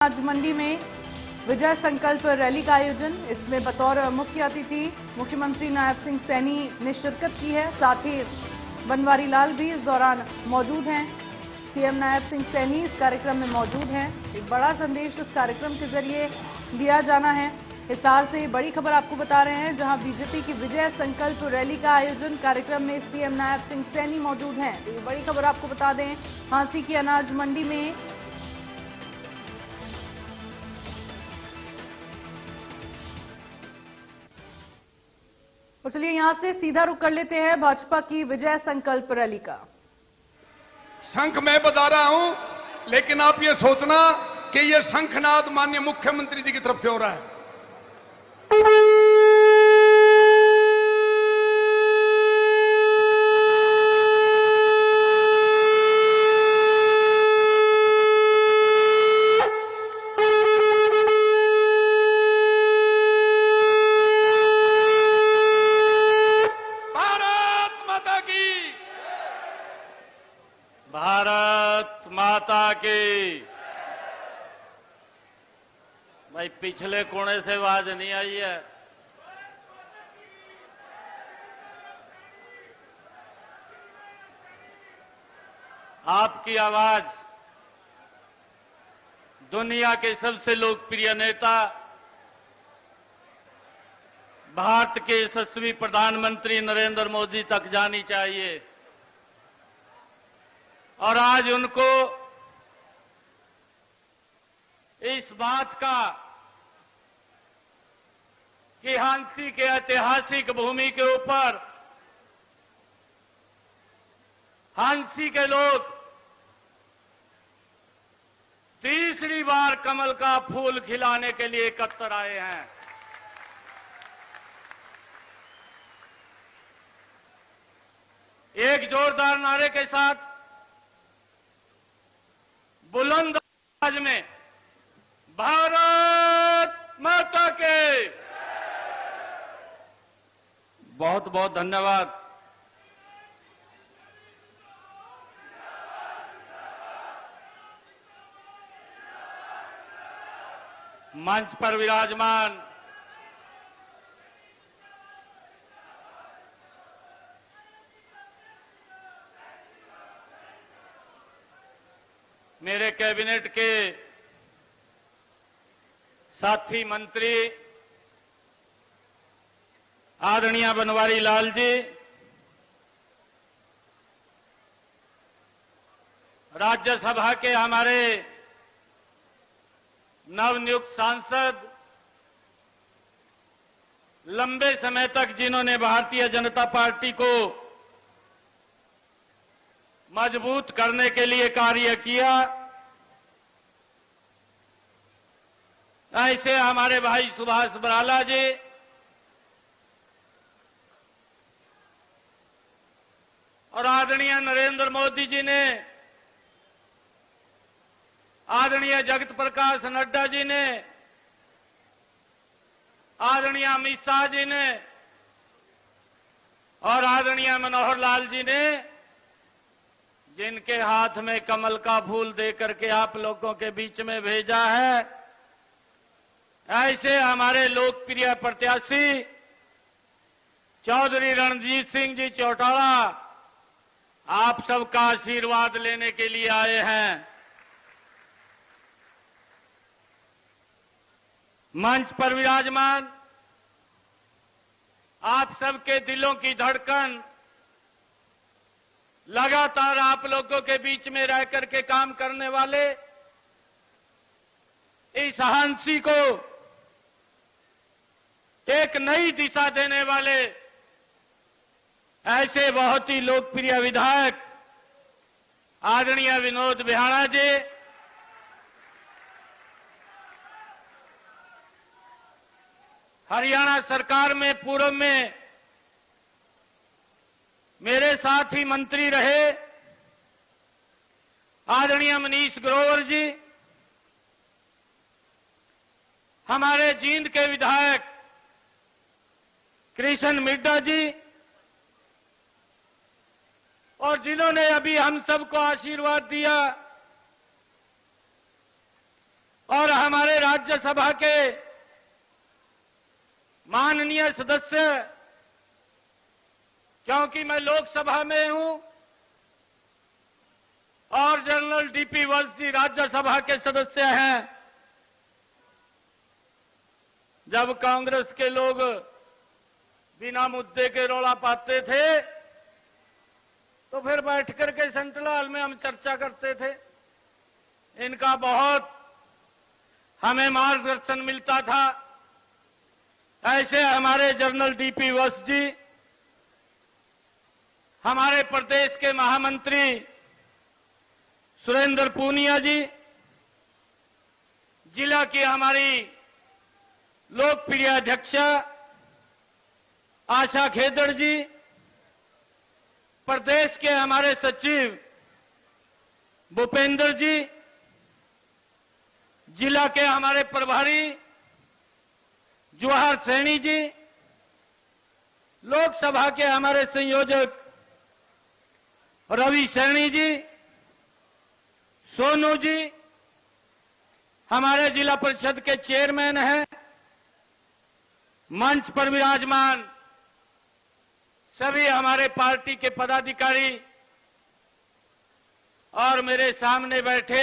आज मंडी में विजय संकल्प रैली का आयोजन। इसमें बतौर मुख्य अतिथि मुख्यमंत्री नायब सिंह सैनी ने शिरकत की है। साथ ही बनवारी लाल भी इस दौरान मौजूद हैं। सीएम नायब सिंह सैनी इस कार्यक्रम में मौजूद हैं। एक बड़ा संदेश इस कार्यक्रम के जरिए दिया जाना है। हिसार से बड़ी खबर आपको बता रहे हैं, जहां बीजेपी की विजय संकल्प रैली का आयोजन। कार्यक्रम में सीएम नायब सिंह सैनी मौजूद हैं। तो ये बड़ी खबर आपको बता दें, हांसी की अनाज मंडी में तो चलिए यहां से सीधा रुख कर लेते हैं भाजपा की विजय संकल्प रैली का। शंख मैं बजा रहा हूं, लेकिन आप ये सोचना कि ये शंखनाद माननीय मुख्यमंत्री जी की तरफ से हो रहा है। भारत माता की। भाई पिछले कोने से आवाज नहीं आई है। आपकी आवाज दुनिया के सबसे लोकप्रिय नेता, भारत के यशस्वी प्रधानमंत्री नरेंद्र मोदी तक जानी चाहिए। और आज उनको इस बात का कि हांसी के ऐतिहासिक भूमि के ऊपर हांसी के लोग तीसरी बार कमल का फूल खिलाने के लिए एकत्र आए हैं। एक जोरदार नारे के साथ बुलंद आवाज में भारत माता के। बहुत बहुत धन्यवाद। मंच पर विराजमान मेरे कैबिनेट के साथी मंत्री आदरणीय बनवारी लाल जी, राज्यसभा के हमारे नवनियुक्त सांसद, लंबे समय तक जिन्होंने भारतीय जनता पार्टी को मजबूत करने के लिए कार्य किया, ऐसे हमारे भाई सुभाष बराला जी, और आदरणीय नरेंद्र मोदी जी ने, आदरणीय जगत प्रकाश नड्डा जी ने, आदरणीय अमित शाह जी ने और आदरणीय मनोहर लाल जी ने, जिनके हाथ में कमल का फूल देकर के आप लोगों के बीच में भेजा है, ऐसे हमारे लोकप्रिय प्रत्याशी चौधरी रणजीत सिंह जी चौटाला आप सबका आशीर्वाद लेने के लिए आए हैं। मंच पर विराजमान आप सबके दिलों की धड़कन, लगातार आप लोगों के बीच में रह करके काम करने वाले, इस हांसी को एक नई दिशा देने वाले ऐसे बहुत ही लोकप्रिय विधायक आदरणीय विनोद बिहाड़ा जी, हरियाणा सरकार में पूर्व में मेरे साथ ही मंत्री रहे आदरणीय मनीष ग्रोवर जी, हमारे जींद के विधायक कृष्ण मिड्डा जी, और जिन्होंने अभी हम सबको आशीर्वाद दिया और हमारे राज्यसभा के माननीय सदस्य, क्योंकि मैं लोकसभा में हूं और जनरल डीपी वत्स जी राज्यसभा के सदस्य हैं। जब कांग्रेस के लोग बिना मुद्दे के रौला पाते थे तो फिर बैठ करके सेंट्रल हॉल में हम चर्चा करते थे। इनका बहुत हमें मार्गदर्शन मिलता था। ऐसे हमारे जनरल डीपी वत्स जी, हमारे प्रदेश के महामंत्री सुरेंद्र पूनिया जी, जिला की हमारी लोकप्रिय अध्यक्ष आशा खेदड़ जी, प्रदेश के हमारे सचिव भूपेंद्र जी, जिला के हमारे प्रभारी जवाहर सैनी जी, लोकसभा के हमारे संयोजक रवि सैनी जी, सोनू जी, हमारे जिला परिषद के चेयरमैन हैं, मंच पर विराजमान सभी हमारे पार्टी के पदाधिकारी और मेरे सामने बैठे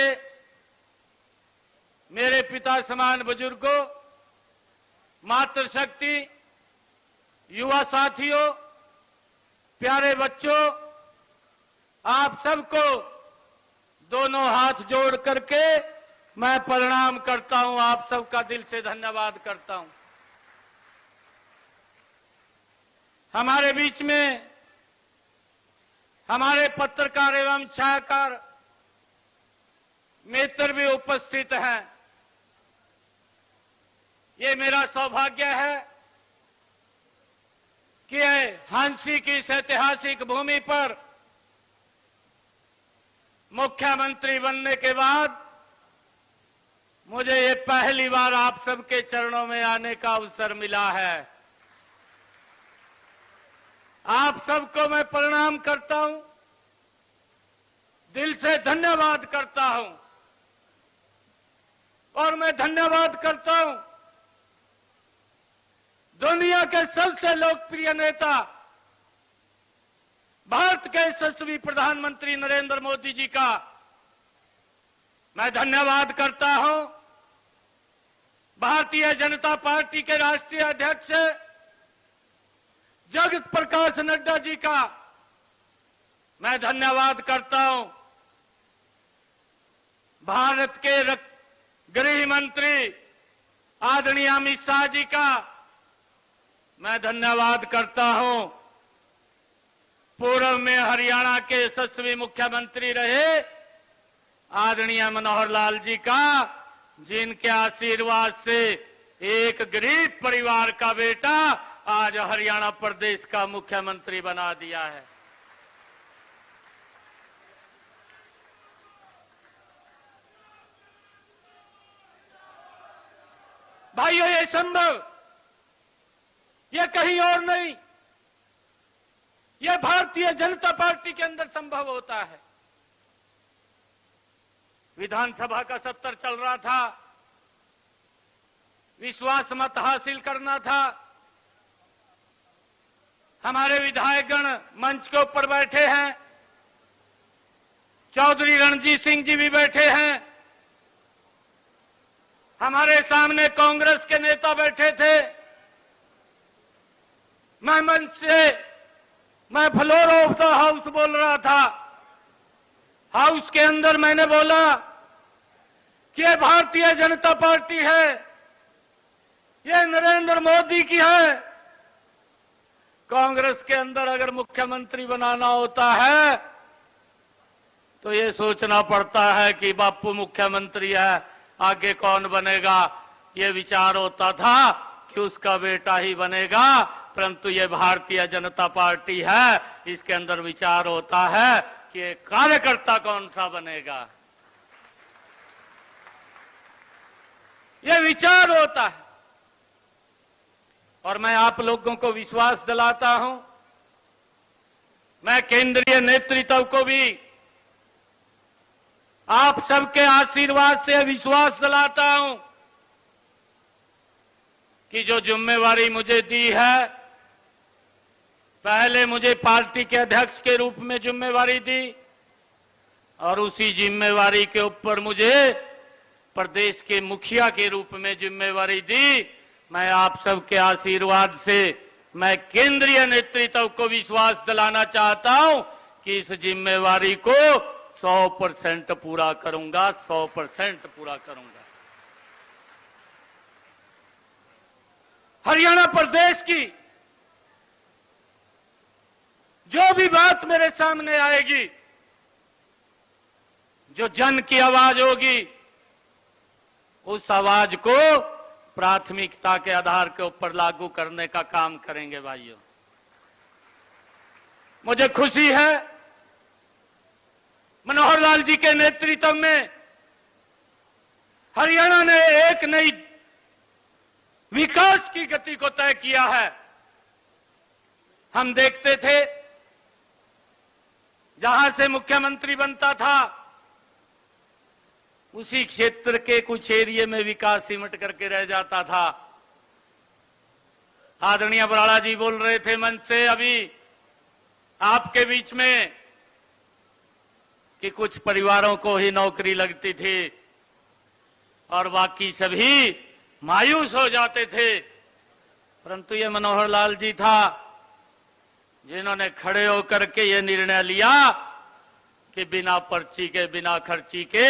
मेरे पिता समान बुजुर्गों, मातृशक्ति, युवा साथियों, प्यारे बच्चों, आप सबको दोनों हाथ जोड़ करके मैं प्रणाम करता हूं। आप सबका दिल से धन्यवाद करता हूं। हमारे बीच में हमारे पत्रकार एवं छायाकार मित्र भी उपस्थित हैं। ये मेरा सौभाग्य है कि हांसी की इस ऐतिहासिक भूमि पर मुख्यमंत्री बनने के बाद मुझे ये पहली बार आप सबके चरणों में आने का अवसर मिला है। आप सबको मैं प्रणाम करता हूं, दिल से धन्यवाद करता हूं और मैं धन्यवाद करता हूं दुनिया के सबसे लोकप्रिय नेता भारत के यशस्वी प्रधानमंत्री नरेंद्र मोदी जी का मैं धन्यवाद करता हूं। भारतीय जनता पार्टी के राष्ट्रीय अध्यक्ष जगत प्रकाश नड्डा जी का मैं धन्यवाद करता हूं। भारत के गृह मंत्री आदरणीय अमित शाह जी का मैं धन्यवाद करता हूं। पूर्व में हरियाणा के यशस्वी मुख्यमंत्री रहे आदरणीय मनोहर लाल जी का, जिनके आशीर्वाद से एक गरीब परिवार का बेटा आज हरियाणा प्रदेश का मुख्यमंत्री बना दिया है। भाइयों, ये संभव, ये कहीं और नहीं, ये भारतीय जनता पार्टी के अंदर संभव होता है। विधानसभा का सत्र चल रहा था, विश्वास मत हासिल करना था। हमारे विधायकगण मंच के ऊपर बैठे हैं, चौधरी रणजीत सिंह जी भी बैठे हैं, हमारे सामने कांग्रेस के नेता बैठे थे। मैं मंच से, मैं फ्लोर ऑफ द हाउस बोल रहा था। हाउस के अंदर मैंने बोला कि ये भारतीय जनता पार्टी है, ये नरेंद्र मोदी की है। कांग्रेस के अंदर अगर मुख्यमंत्री बनाना होता है तो ये सोचना पड़ता है कि बापू मुख्यमंत्री है, आगे कौन बनेगा। ये विचार होता था कि उसका बेटा ही बनेगा, परंतु ये भारतीय जनता पार्टी है, इसके अंदर विचार होता है कि कार्यकर्ता कौन सा बनेगा। ये विचार होता है और मैं आप लोगों को विश्वास दिलाता हूं, मैं केंद्रीय नेतृत्व को भी आप सबके आशीर्वाद से विश्वास दिलाता हूं कि जो जिम्मेवारी मुझे दी है, पहले मुझे पार्टी के अध्यक्ष के रूप में जिम्मेवारी दी और उसी जिम्मेवारी के ऊपर मुझे प्रदेश के मुखिया के रूप में जिम्मेवारी दी। मैं आप सबके आशीर्वाद से मैं केंद्रीय नेतृत्व को विश्वास दिलाना चाहता हूं कि इस जिम्मेवारी को 100% पूरा करूंगा, 100% पूरा करूंगा। हरियाणा प्रदेश की जो भी बात मेरे सामने आएगी, जो जन की आवाज होगी, उस आवाज को प्राथमिकता के आधार के ऊपर लागू करने का काम करेंगे भाइयों। मुझे खुशी है मनोहर लाल जी के नेतृत्व में हरियाणा ने एक नई विकास की गति को तय किया है। हम देखते थे जहां से मुख्यमंत्री बनता था उसी क्षेत्र के कुछ एरिया में विकास सिमट करके रह जाता था। आदरणीय बराड़ा जी बोल रहे थे मंच से अभी आपके बीच में कि कुछ परिवारों को ही नौकरी लगती थी और बाकी सभी मायूस हो जाते थे, परंतु ये मनोहर लाल जी था जिन्होंने खड़े होकर के ये निर्णय लिया कि बिना पर्ची के, बिना खर्ची के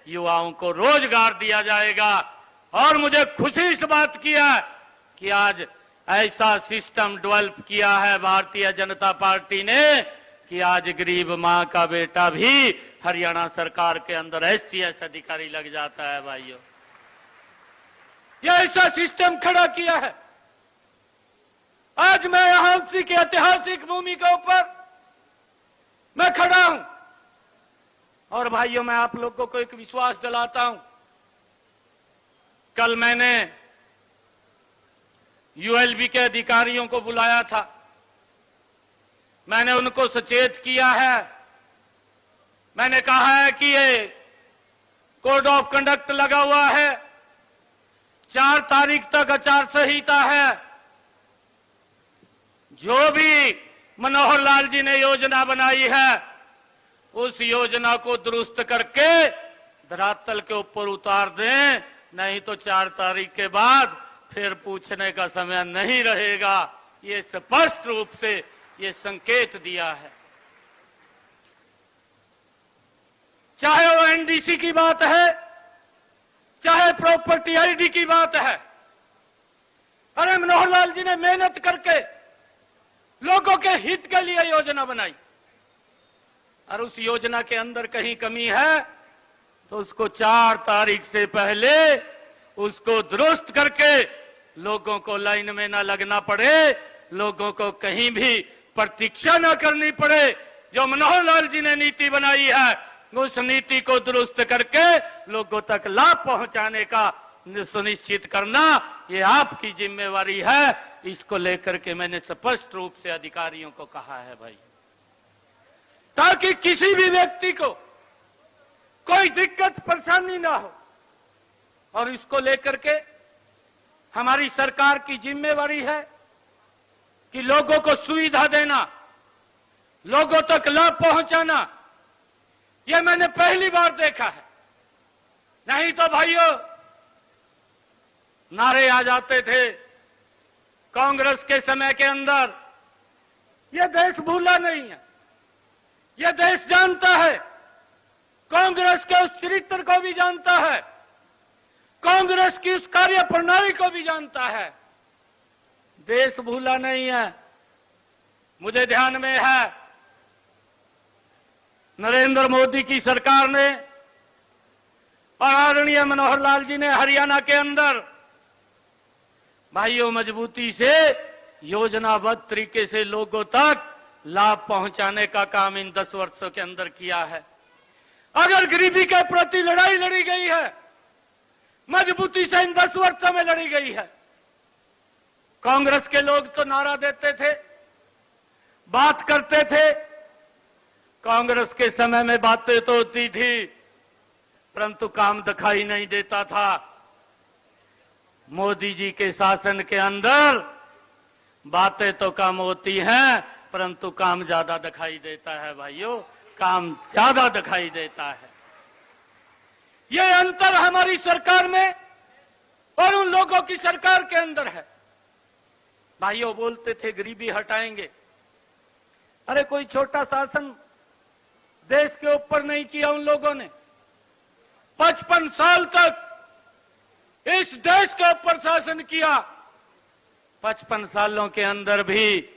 युवाओं को रोजगार दिया जाएगा। और मुझे खुशी इस बात की है कि आज ऐसा सिस्टम डेवलप किया है भारतीय जनता पार्टी ने कि आज गरीब मां का बेटा भी हरियाणा सरकार के अंदर SCS अधिकारी लग जाता है भाइयों। यह ऐसा सिस्टम खड़ा किया है। आज मैं यहां उसी के ऐतिहासिक भूमि के ऊपर मैं खड़ा हूं और भाइयों मैं आप लोगों को एक विश्वास दिलाता हूं। कल मैंने ULB के अधिकारियों को बुलाया था, मैंने उनको सचेत किया है। मैंने कहा है कि ये कोड ऑफ कंडक्ट लगा हुआ है, 4 तारीख तक आचार संहिता है। जो भी मनोहर लाल जी ने योजना बनाई है उस योजना को दुरुस्त करके धरातल के ऊपर उतार दें, नहीं तो 4 तारीख के बाद फिर पूछने का समय नहीं रहेगा। ये स्पष्ट रूप से ये संकेत दिया है। चाहे वो NDC की बात है, चाहे प्रॉपर्टी ID की बात है। अरे मनोहर लाल जी ने मेहनत करके लोगों के हित के लिए योजना बनाई और उस योजना के अंदर कहीं कमी है तो उसको 4 तारीख से पहले उसको दुरुस्त करके लोगों को लाइन में ना लगना पड़े, लोगों को कहीं भी प्रतीक्षा ना करनी पड़े। जो मनोहर लाल जी ने नीति बनाई है उस नीति को दुरुस्त करके लोगों तक लाभ पहुंचाने का सुनिश्चित करना ये आपकी जिम्मेवारी है। इसको लेकर के मैंने स्पष्ट रूप से अधिकारियों को कहा है भाई, ताकि किसी भी व्यक्ति को कोई दिक्कत परेशानी ना हो। और इसको लेकर के हमारी सरकार की जिम्मेवारी है कि लोगों को सुविधा देना, लोगों तक लाभ पहुंचाना। यह मैंने पहली बार देखा है। नहीं तो भाइयों नारे आ जाते थे कांग्रेस के समय के अंदर। यह देश भूला नहीं है, यह देश जानता है, कांग्रेस के उस चरित्र को भी जानता है, कांग्रेस की उस कार्य प्रणाली को भी जानता है। देश भूला नहीं है। मुझे ध्यान में है नरेंद्र मोदी की सरकार ने और आदरणीय मनोहर लाल जी ने हरियाणा के अंदर भाइयों मजबूती से योजनाबद्ध तरीके से लोगों तक लाभ पहुंचाने का काम इन 10 वर्षों के अंदर किया है। अगर गरीबी के प्रति लड़ाई लड़ी गई है, मजबूती से इन 10 वर्षों में लड़ी गई है। कांग्रेस के लोग तो नारा देते थे, बात करते थे। कांग्रेस के समय में बातें तो होती थी, परंतु काम दिखाई नहीं देता था। मोदी जी के शासन के अंदर बातें तो कम होती हैं, परंतु काम ज्यादा दिखाई देता है भाइयों, काम ज्यादा दिखाई देता है। ये अंतर हमारी सरकार में और उन लोगों की सरकार के अंदर है। भाइयों बोलते थे गरीबी हटाएंगे, अरे कोई छोटा शासन देश के ऊपर नहीं किया उन लोगों ने। 55 साल तक इस देश के ऊपर शासन किया। 55 सालों के अंदर भी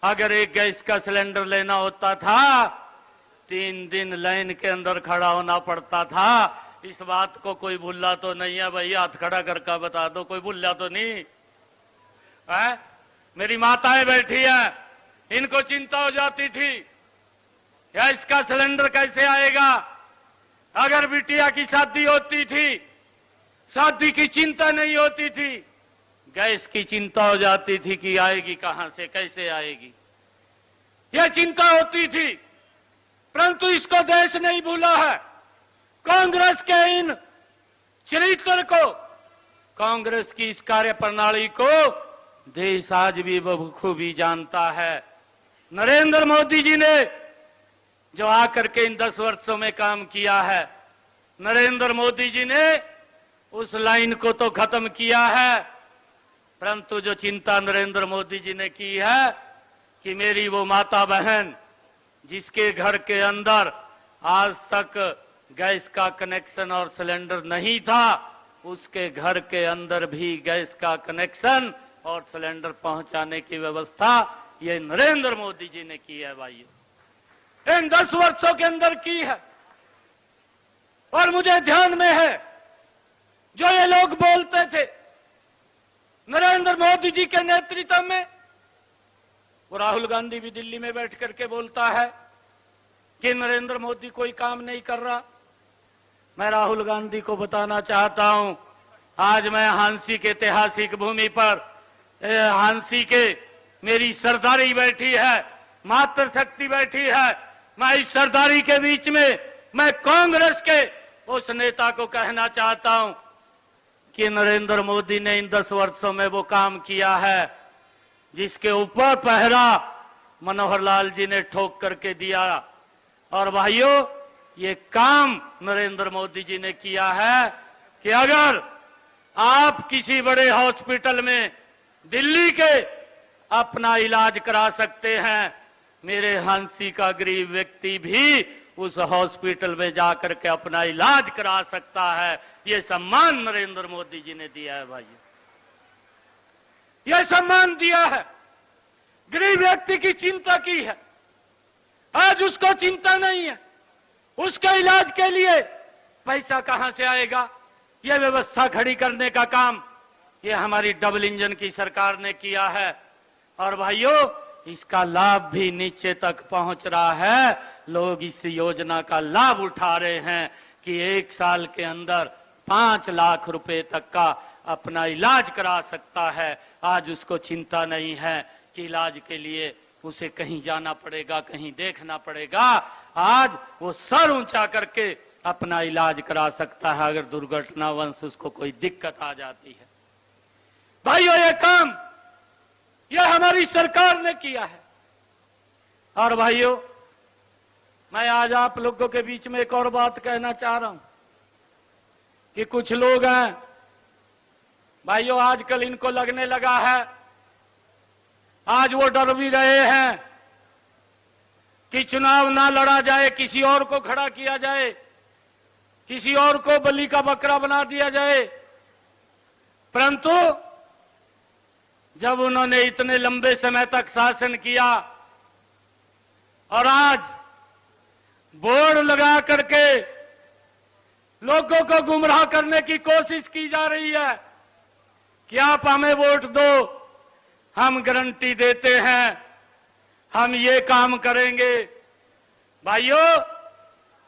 अगर एक गैस का सिलेंडर लेना होता था 3 दिन लाइन के अंदर खड़ा होना पड़ता था। इस बात को कोई भूला तो नहीं है भैया? हाथ खड़ा करके बता दो, कोई भूला तो नहीं है? मेरी माताएं बैठी हैं, इनको चिंता हो जाती थी या इसका सिलेंडर कैसे आएगा। अगर बिटिया की शादी होती थी, शादी की चिंता नहीं होती थी, गैस की चिंता हो जाती थी कि आएगी कहां से, कैसे आएगी, यह चिंता होती थी। परंतु इसको देश नहीं भूला है। कांग्रेस के इन चरित्र को, कांग्रेस की इस कार्य प्रणाली को देश आज भी बखूबी जानता है। नरेंद्र मोदी जी ने जो आकर के इन 10 वर्षों में काम किया है, नरेंद्र मोदी जी ने उस लाइन को तो खत्म किया है, परंतु जो चिंता नरेंद्र मोदी जी ने की है कि मेरी वो माता बहन जिसके घर के अंदर आज तक गैस का कनेक्शन और सिलेंडर नहीं था, उसके घर के अंदर भी गैस का कनेक्शन और सिलेंडर पहुंचाने की व्यवस्था ये नरेंद्र मोदी जी ने की है भाइयों, इन 10 वर्षों के अंदर की है। और मुझे ध्यान में है जो ये लोग बोलते थे नरेंद्र मोदी जी के नेतृत्व में, वो राहुल गांधी भी दिल्ली में बैठ करके बोलता है कि नरेंद्र मोदी कोई काम नहीं कर रहा। मैं राहुल गांधी को बताना चाहता हूं, आज मैं हांसी के ऐतिहासिक भूमि पर, हांसी के मेरी सरदारी बैठी है, मातृशक्ति बैठी है। मैं इस सरदारी के बीच में मैं कांग्रेस के उस नेता को कहना चाहता हूं कि नरेंद्र मोदी ने इन 10 वर्षों में वो काम किया है जिसके ऊपर पहरा मनोहर लाल जी ने ठोक करके दिया। और भाइयों, ये काम नरेंद्र मोदी जी ने किया है कि अगर आप किसी बड़े हॉस्पिटल में दिल्ली के अपना इलाज करा सकते हैं, मेरे हांसी का गरीब व्यक्ति भी उस हॉस्पिटल में जाकर के अपना इलाज करा सकता है। ये सम्मान नरेंद्र मोदी जी ने दिया है भाइयों, यह सम्मान दिया है। गरीब व्यक्ति की चिंता की है, आज उसको चिंता नहीं है। उसके इलाज के लिए पैसा कहां से आएगा, यह व्यवस्था खड़ी करने का काम ये हमारी डबल इंजन की सरकार ने किया है। और भाइयों, इसका लाभ भी नीचे तक पहुंच रहा है। लोग इस योजना का लाभ उठा रहे हैं कि 1 साल के अंदर 5 लाख रुपए तक का अपना इलाज करा सकता है। आज उसको चिंता नहीं है कि इलाज के लिए उसे कहीं जाना पड़ेगा, कहीं देखना पड़ेगा। आज वो सर ऊंचा करके अपना इलाज करा सकता है अगर दुर्घटनावश उसको कोई दिक्कत आ जाती है। भाइयों, ये काम यह हमारी सरकार ने किया है। और भाइयों, मैं आज आप लोगों के बीच में एक और बात कहना चाह रहा हूं कि कुछ लोग हैं भाइयों, आजकल इनको लगने लगा है, आज वो डर भी रहे हैं कि चुनाव ना लड़ा जाए, किसी और को खड़ा किया जाए, किसी और को बलि का बकरा बना दिया जाए। परंतु जब उन्होंने इतने लंबे समय तक शासन किया और आज बोर्ड लगा करके लोगों को गुमराह करने की कोशिश की जा रही है कि आप हमें वोट दो, हम गारंटी देते हैं, हम ये काम करेंगे। भाइयों,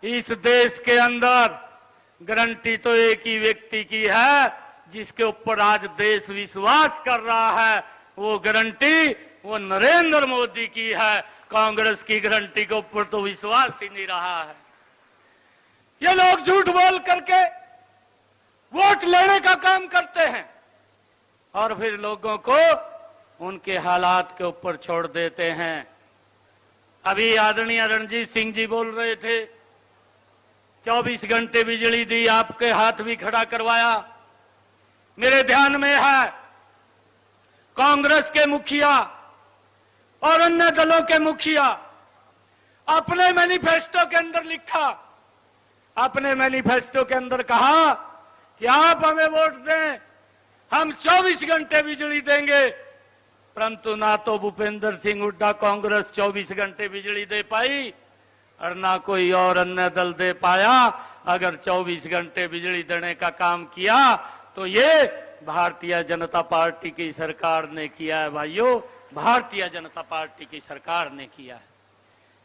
इस देश के अंदर गारंटी तो एक ही व्यक्ति की है जिसके ऊपर आज देश विश्वास कर रहा है। वो गारंटी वो नरेंद्र मोदी की है। कांग्रेस की गारंटी के ऊपर तो विश्वास ही नहीं रहा है। ये लोग झूठ बोल करके वोट लेने का काम करते हैं और फिर लोगों को उनके हालात के ऊपर छोड़ देते हैं। अभी आदरणीय रणजीत सिंह जी बोल रहे थे 24 घंटे बिजली दी, आपके हाथ भी खड़ा करवाया। मेरे ध्यान में है कांग्रेस के मुखिया और अन्य दलों के मुखिया अपने मैनिफेस्टो के अंदर लिखा, अपने मैनिफेस्टो के अंदर कहा कि आप हमें वोट दें, हम 24 घंटे बिजली देंगे। परंतु ना तो भूपेंद्र सिंह हुड्डा कांग्रेस 24 घंटे बिजली दे पाई और ना कोई और अन्य दल दे पाया। अगर 24 घंटे बिजली देने का काम किया तो ये भारतीय जनता पार्टी की सरकार ने किया है भाइयों, भारतीय जनता पार्टी की सरकार ने किया है।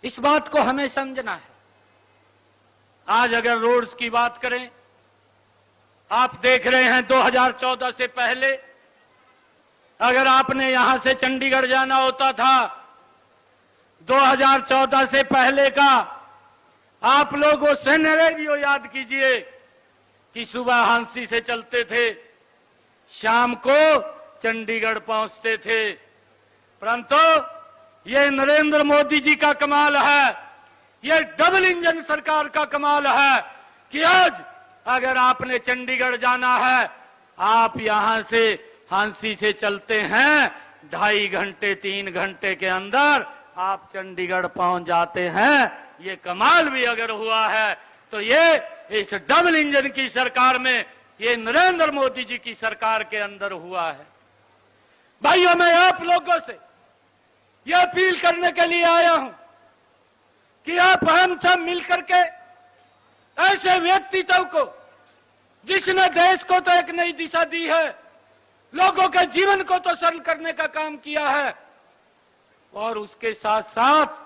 इस बात को हमें समझना है। आज अगर रोड्स की बात करें, आप देख रहे हैं 2014 से पहले अगर आपने यहां से चंडीगढ़ जाना होता था, 2014 से पहले का आप लोग वो सिनेरियो याद कीजिए कि सुबह हांसी से चलते थे, शाम को चंडीगढ़ पहुंचते थे। परंतु ये नरेंद्र मोदी जी का कमाल है, ये डबल इंजन सरकार का कमाल है कि आज अगर आपने चंडीगढ़ जाना है, आप यहां से हांसी से चलते हैं, 2.5 घंटे 3 घंटे के अंदर आप चंडीगढ़ पहुंच जाते हैं। ये कमाल भी अगर हुआ है तो ये इस डबल इंजन की सरकार में, ये नरेंद्र मोदी जी की सरकार के अंदर हुआ है। भाइयों, मैं आप लोगों से यह अपील करने के लिए आया हूं कि आप हम सब मिलकर के ऐसे व्यक्तित्व को जिसने देश को तो एक नई दिशा दी है, लोगों के जीवन को तो सरल करने का काम किया है और उसके साथ साथ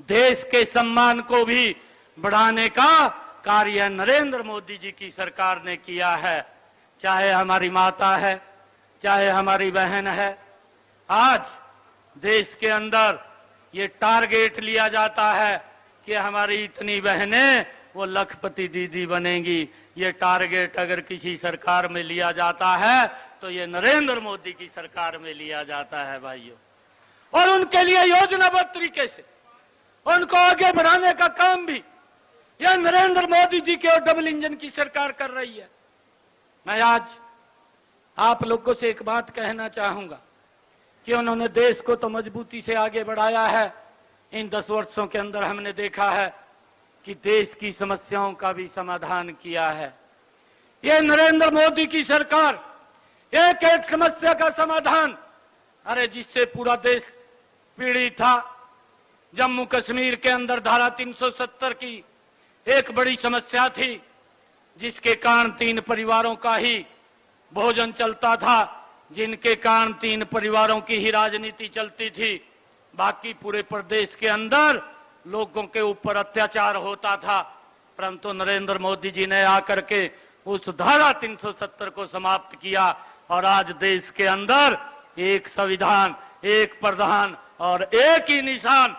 देश के सम्मान को भी बढ़ाने का कार्य नरेंद्र मोदी जी की सरकार ने किया है। चाहे हमारी माता है, चाहे हमारी बहन है, आज देश के अंदर ये टारगेट लिया जाता है कि हमारी इतनी बहनें वो लखपति दीदी बनेंगी। ये टारगेट अगर किसी सरकार में लिया जाता है तो ये नरेंद्र मोदी की सरकार में लिया जाता है भाइयों, और उनके लिए योजनाबद्ध तरीके से उनको आगे बढ़ाने का काम भी यह नरेंद्र मोदी जी के और डबल इंजन की सरकार कर रही है। मैं आज आप लोगों से एक बात कहना चाहूंगा कि उन्होंने देश को तो मजबूती से आगे बढ़ाया है। इन 10 वर्षों के अंदर हमने देखा है कि देश की समस्याओं का भी समाधान किया है। ये नरेंद्र मोदी की सरकार एक एक समस्या का समाधान, अरे जिससे पूरा देश पीड़ित था। जम्मू कश्मीर के अंदर धारा 370 की एक बड़ी समस्या थी, जिसके कारण 3 परिवारों का ही भोजन चलता था, जिनके कारण 3 परिवारों की ही राजनीति चलती थी। बाकी पूरे प्रदेश के अंदर लोगों के ऊपर अत्याचार होता था। परंतु नरेंद्र मोदी जी ने आकर के उस धारा 370 को समाप्त किया और आज देश के अंदर एक संविधान, एक प्रधान और एक ही निशान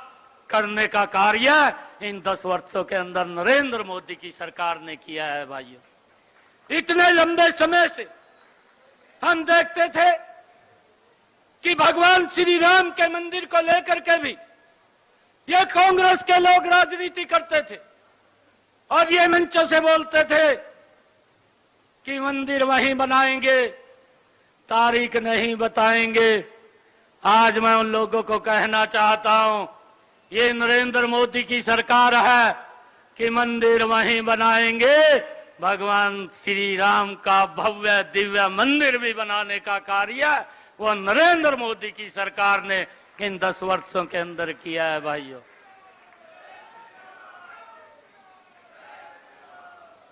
करने का कार्य इन 10 वर्षों के अंदर नरेंद्र मोदी की सरकार ने किया है भाइयों। इतने लंबे समय से हम देखते थे कि भगवान श्री राम के मंदिर को लेकर के भी ये कांग्रेस के लोग राजनीति करते थे और ये मंचों से बोलते थे कि मंदिर वहीं बनाएंगे, तारीख नहीं बताएंगे। आज मैं उन लोगों को कहना चाहता हूं, ये नरेंद्र मोदी की सरकार है कि मंदिर वहीं बनाएंगे, भगवान श्री राम का भव्य दिव्य मंदिर भी बनाने का कार्य वो नरेंद्र मोदी की सरकार ने इन 10 वर्षों के अंदर किया है भाइयों।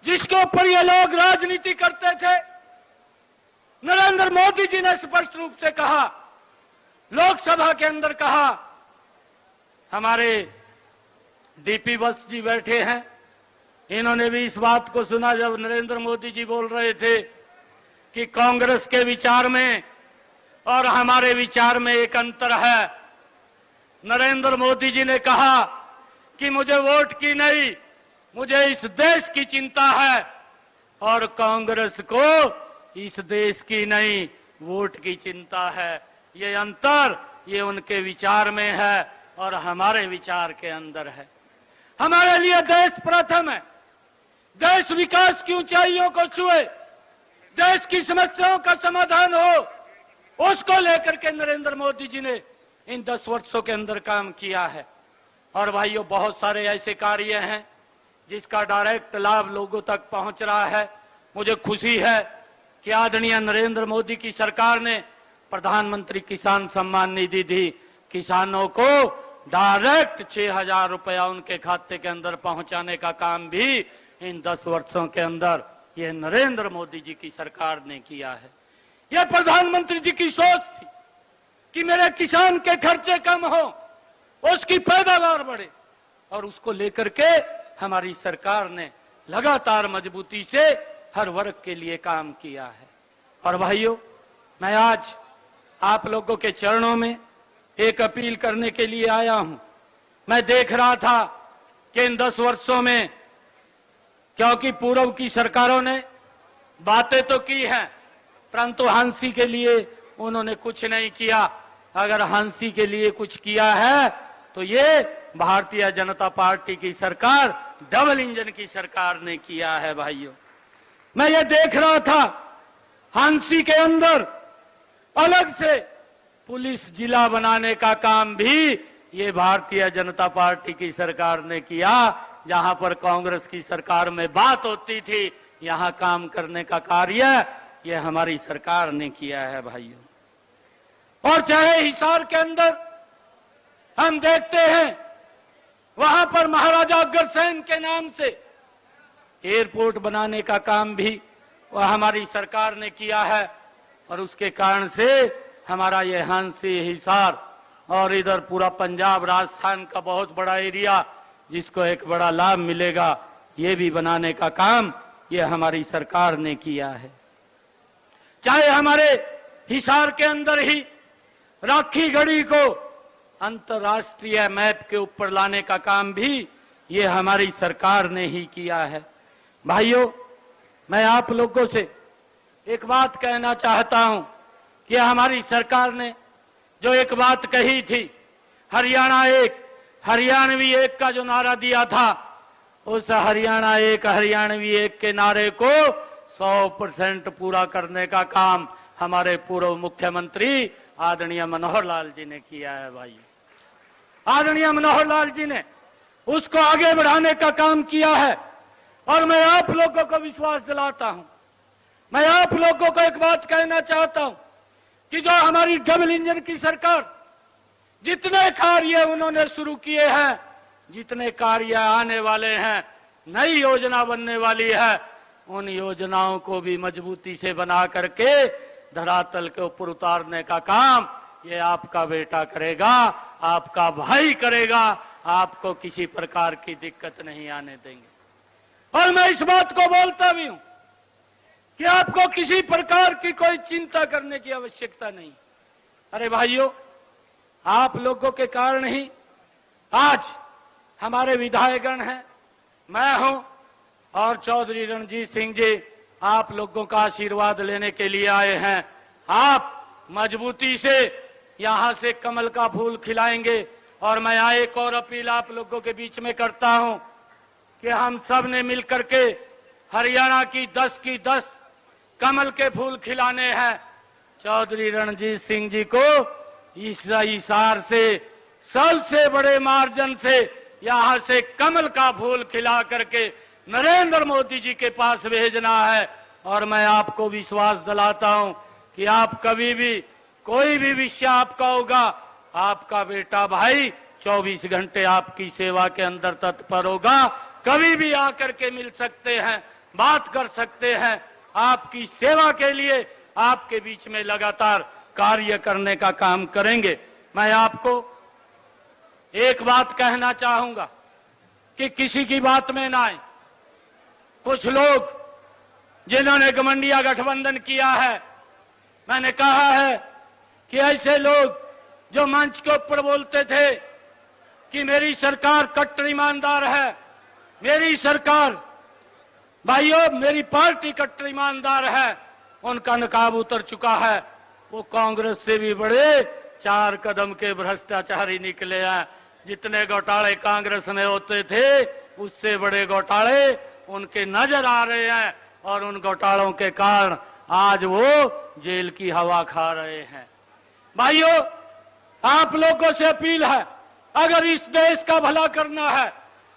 जिसके ऊपर ये लोग राजनीति करते थे, नरेंद्र मोदी जी ने स्पष्ट रूप से कहा, लोकसभा के अंदर कहा। हमारे डीपी वत्स जी बैठे हैं, इन्होंने भी इस बात को सुना जब नरेंद्र मोदी जी बोल रहे थे कि कांग्रेस के विचार में और हमारे विचार में एक अंतर है। नरेंद्र मोदी जी ने कहा कि मुझे वोट की नहीं, मुझे इस देश की चिंता है और कांग्रेस को इस देश की नहीं वोट की चिंता है। ये अंतर ये उनके विचार में है और हमारे विचार के अंदर है। हमारे लिए देश प्रथम है। देश विकास की ऊंचाइयों को छुए, देश की समस्याओं का समाधान हो, उसको लेकर के नरेंद्र मोदी जी ने इन 10 वर्षों के अंदर काम किया है। और भाइयों, बहुत सारे ऐसे कार्य हैं जिसका डायरेक्ट लाभ लोगों तक पहुंच रहा है। मुझे खुशी है कि आदरणीय नरेंद्र मोदी की सरकार ने प्रधानमंत्री किसान सम्मान निधि दी। किसानों को डायरेक्ट 6,000 रुपया उनके खाते के अंदर पहुंचाने का काम भी इन 10 वर्षों के अंदर ये नरेंद्र मोदी जी की सरकार ने किया है। यह प्रधानमंत्री जी की सोच थी कि मेरे किसान के खर्चे कम हो, उसकी पैदावार बढ़े, और उसको लेकर के हमारी सरकार ने लगातार मजबूती से हर वर्ग के लिए काम किया है। और भाइयों, मैं आज आप लोगों के चरणों में एक अपील करने के लिए आया हूं। मैं देख रहा था कि इन 10 वर्षों में, क्योंकि पूर्व की सरकारों ने बातें तो की हैं, परंतु हंसी के लिए उन्होंने कुछ नहीं किया। अगर हंसी के लिए कुछ किया है तो ये भारतीय जनता पार्टी की सरकार, डबल इंजन की सरकार ने किया है। भाइयों, मैं ये देख रहा था, हंसी के अंदर अलग से पुलिस जिला बनाने का काम भी ये भारतीय जनता पार्टी की सरकार ने किया। जहां पर कांग्रेस की सरकार में बात होती थी, यहां काम करने का कार्य ये हमारी सरकार ने किया है। भाइयों, और चाहे हिसार के अंदर हम देखते हैं, वहां पर महाराजा अग्रसेन के नाम से एयरपोर्ट बनाने का काम भी वह हमारी सरकार ने किया है। और उसके कारण से हमारा ये हंसी, हिसार और इधर पूरा पंजाब, राजस्थान का बहुत बड़ा एरिया जिसको एक बड़ा लाभ मिलेगा, ये भी बनाने का काम ये हमारी सरकार ने किया है। चाहे हमारे हिसार के अंदर ही राखी गढ़ी को अंतर्राष्ट्रीय मैप के ऊपर लाने का काम भी ये हमारी सरकार ने ही किया है। भाइयों, मैं आप लोगों से एक बात कहना चाहता हूं कि हमारी सरकार ने जो एक बात कही थी, हरियाणा एक, हरियाणवी एक का जो नारा दिया था, उस हरियाणा एक, हरियाणवी एक के नारे को 100% पूरा करने का काम हमारे पूर्व मुख्यमंत्री आदरणीय मनोहर लाल जी ने किया है। भाई, आदरणीय मनोहर लाल जी ने उसको आगे बढ़ाने का काम किया है। और मैं आप लोगों को विश्वास दिलाता हूं, मैं आप लोगों को एक बात कहना चाहता हूं कि जो हमारी डबल इंजन की सरकार जितने कार्य उन्होंने शुरू किए हैं, जितने कार्य आने वाले हैं, नई योजना बनने वाली है, उन योजनाओं को भी मजबूती से बना करके धरातल के ऊपर उतारने का काम ये आपका बेटा करेगा, आपका भाई करेगा। आपको किसी प्रकार की दिक्कत नहीं आने देंगे। और मैं इस बात को बोलता भी हूं कि आपको किसी प्रकार की कोई चिंता करने की आवश्यकता नहीं। अरे भाइयों, आप लोगों के कारण ही आज हमारे विधायकगण हैं, मैं हूं और चौधरी रणजीत सिंह जी आप लोगों का आशीर्वाद लेने के लिए आए हैं। आप मजबूती से यहां से कमल का फूल खिलाएंगे। और मैं एक और अपील आप लोगों के बीच में करता हूं कि हम सब ने मिलकर के हरियाणा की 10 की 10 कमल के फूल खिलाने हैं। चौधरी रणजीत सिंह जी को इस हिसार से सबसे बड़े मार्जिन से यहां से कमल का फूल खिला करके नरेंद्र मोदी जी के पास भेजना है। और मैं आपको विश्वास दिलाता हूं कि आप कभी भी कोई भी विषय आपका होगा, आपका बेटा भाई 24 घंटे आपकी सेवा के अंदर तत्पर होगा। कभी भी आकर के मिल सकते हैं, बात कर सकते हैं। आपकी सेवा के लिए आपके बीच में लगातार कार्य करने का काम करेंगे। मैं आपको एक बात कहना चाहूंगा कि किसी की बात में ना आए। कुछ लोग जिन्होंने घमंडिया गठबंधन किया है, मैंने कहा है कि ऐसे लोग जो मंच के ऊपर बोलते थे कि मेरी सरकार कट्टर ईमानदार है, मेरी सरकार, भाइयों मेरी पार्टी कट्टर ईमानदार है, उनका नकाब उतर चुका है। वो कांग्रेस से भी बड़े 4 कदम के भ्रष्टाचारी निकले हैं। जितने घोटाले कांग्रेस में होते थे उससे बड़े घोटाले उनके नजर आ रहे हैं और उन घोटालों के कारण आज वो जेल की हवा खा रहे हैं। भाइयों आप लोगों से अपील है, अगर इस देश का भला करना है,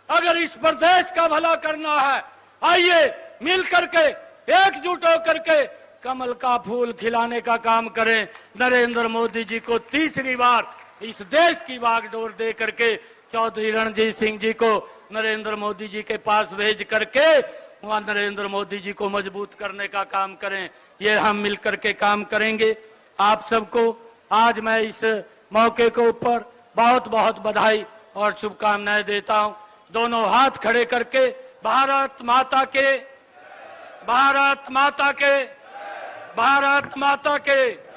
अगर इस प्रदेश का भला करना है, आइए मिल करके एकजुट होकर के कमल का फूल खिलाने का काम करें। नरेंद्र मोदी जी को तीसरी बार इस देश की बागडोर दे करके चौधरी रणजीत सिंह जी को नरेंद्र मोदी जी के पास भेज करके वहां नरेंद्र मोदी जी को मजबूत करने का काम करें। ये हम मिल करके काम करेंगे। आप सबको आज मैं इस मौके के ऊपर बहुत बहुत बधाई और शुभकामनाएं देता हूं। दोनों हाथ खड़े करके भारत माता के, भारत माता के, भारत माता के।